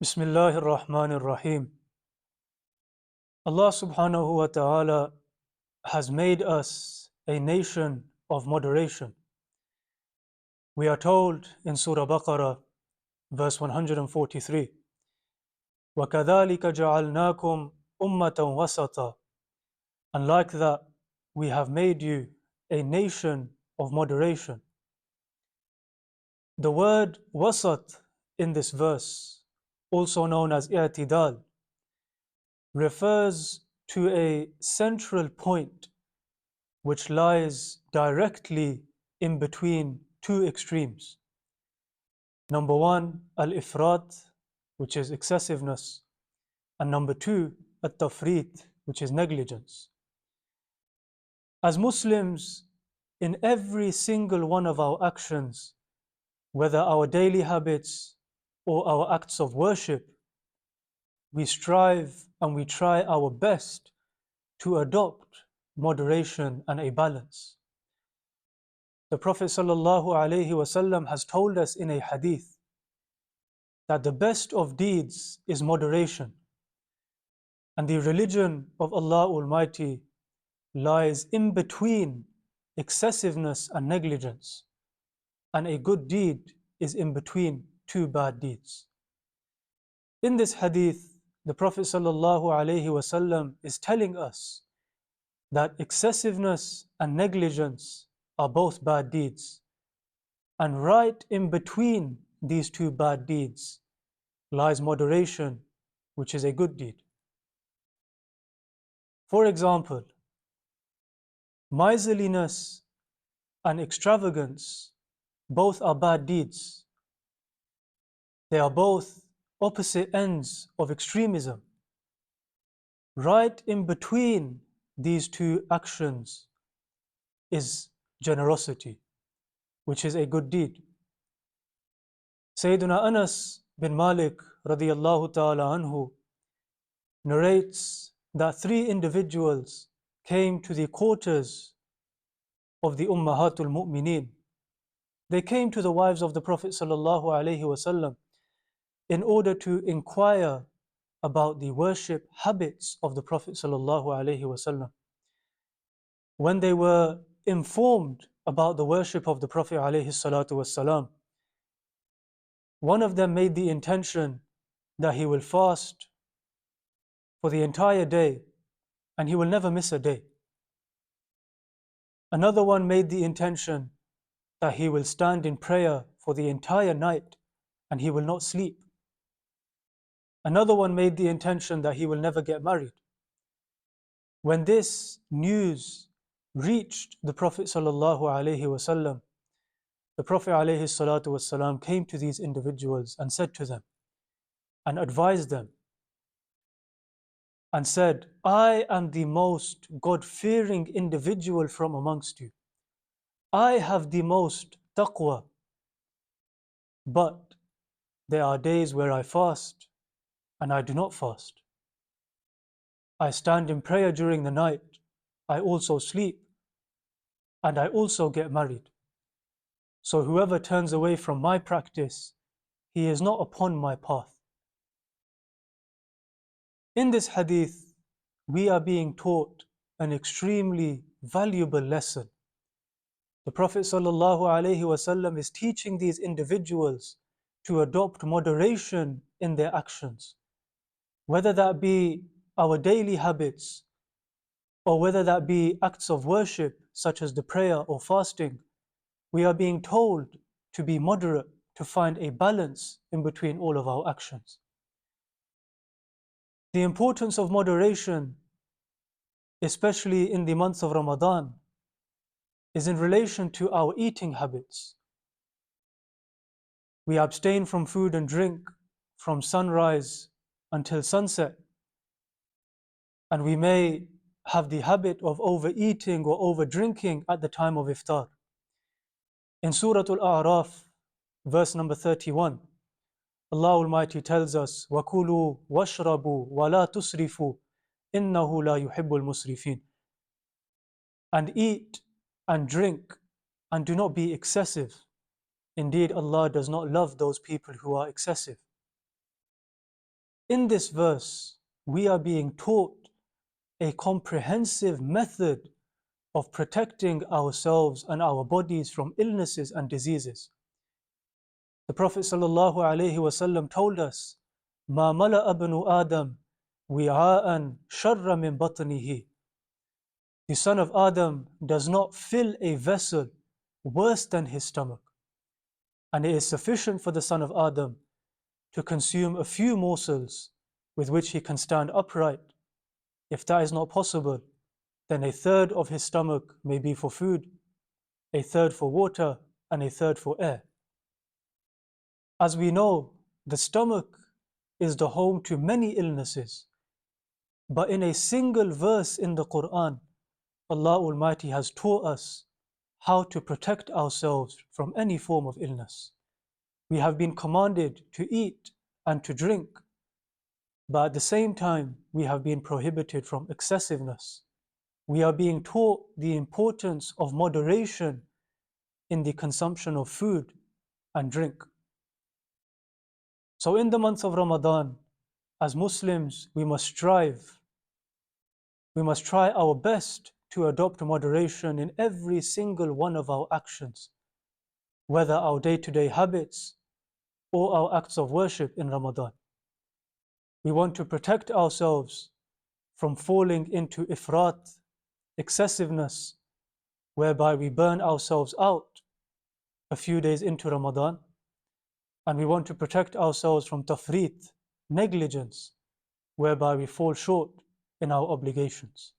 Bismillah ar-Rahman ar-Rahim. Allah subhanahu wa ta'ala has made us a nation of moderation. We are told in Surah Baqarah, verse 143, وَكَذَلِكَ جَعَلْنَاكُمْ أُمَّةً وَسَطًا. And like that, we have made you a nation of moderation. The word wasat in this verse, also known as i'tidal, refers to a central point which lies directly in between two extremes. Number one, al-ifrat, which is excessiveness, and number two, at-tafrit, which is negligence. As Muslims, in every single one of our actions, whether our daily habits or our acts of worship, we strive and we try our best to adopt moderation and a balance. The Prophet ﷺ has told us in a hadith that the best of deeds is moderation, and the religion of Allah Almighty lies in between excessiveness and negligence, and a good deed is in between two bad deeds. In this hadith, the Prophet ﷺ is telling us that excessiveness and negligence are both bad deeds, and right in between these two bad deeds lies moderation, which is a good deed. For example, miserliness and extravagance both are bad deeds. They are both opposite ends of extremism. Right in between these two actions is generosity, which is a good deed. Sayyidina Anas bin Malik radiyallahu ta'ala anhu narrates that three individuals came to the quarters of the Ummahatul Mu'mineen. They came to the wives of the Prophet sallallahu alaihi wasallam in order to inquire about the worship habits of the Prophet sallallahu alaihi wasallam. When they were informed about the worship of the Prophet alaihi salatu wasallam, one of them made the intention that he will fast for the entire day and he will never miss a day. Another one made the intention that he will stand in prayer for the entire night and he will not sleep. Another one made the intention that he will never get married. When this news reached the Prophet sallallahu alaihi wasallam, the Prophet alaihi salatu wasallam came to these individuals and said to them and advised them and said, I am the most God-fearing individual from amongst you. I have the most taqwa, but there are days where I fast and I do not fast. I stand in prayer during the night. I also sleep and I also get married. So whoever turns away from my practice, he is not upon my path. In this hadith, we are being taught an extremely valuable lesson. The Prophet ﷺ is teaching these individuals to adopt moderation in their actions, whether that be our daily habits or whether that be acts of worship such as the prayer or fasting. We are being told to be moderate, to find a balance in between all of our actions. The importance of moderation, especially in the month of Ramadan, is in relation to our eating habits. We abstain from food and drink from sunrise until sunset, and we may have the habit of overeating or over-drinking at the time of iftar. In Surah Al-A'raf, verse number 31, Allah Almighty tells us, وَكُلُوا وَاشْرَبُوا وَلَا تُسْرِفُوا إِنَّهُ لَا يُحِبُّ الْمُسْرِفِينَ. And eat and drink and do not be excessive. Indeed, Allah does not love those people who are excessive. In this verse, we are being taught a comprehensive method of protecting ourselves and our bodies from illnesses and diseases. The Prophet ﷺ told us, مَا مَلَأَ ابْنُ آدَمَ وِعَاءً شَرًّا مِنْ بَطْنِهِ. The son of Adam does not fill a vessel worse than his stomach. And it is sufficient for the son of Adam to consume a few morsels with which he can stand upright. If that is not possible, then a third of his stomach may be for food, a third for water, and a third for air. As we know, the stomach is the home to many illnesses. But in a single verse in the Quran, Allah Almighty has taught us how to protect ourselves from any form of illness. We have been commanded to eat and to drink, but at the same time, we have been prohibited from excessiveness. We are being taught the importance of moderation in the consumption of food and drink. So in the month of Ramadan, as Muslims, we must try our best to adopt moderation in every single one of our actions, whether our day-to-day habits or our acts of worship in Ramadan. We want to protect ourselves from falling into ifrat, excessiveness, whereby we burn ourselves out a few days into Ramadan, and we want to protect ourselves from tafrit, negligence, whereby we fall short in our obligations.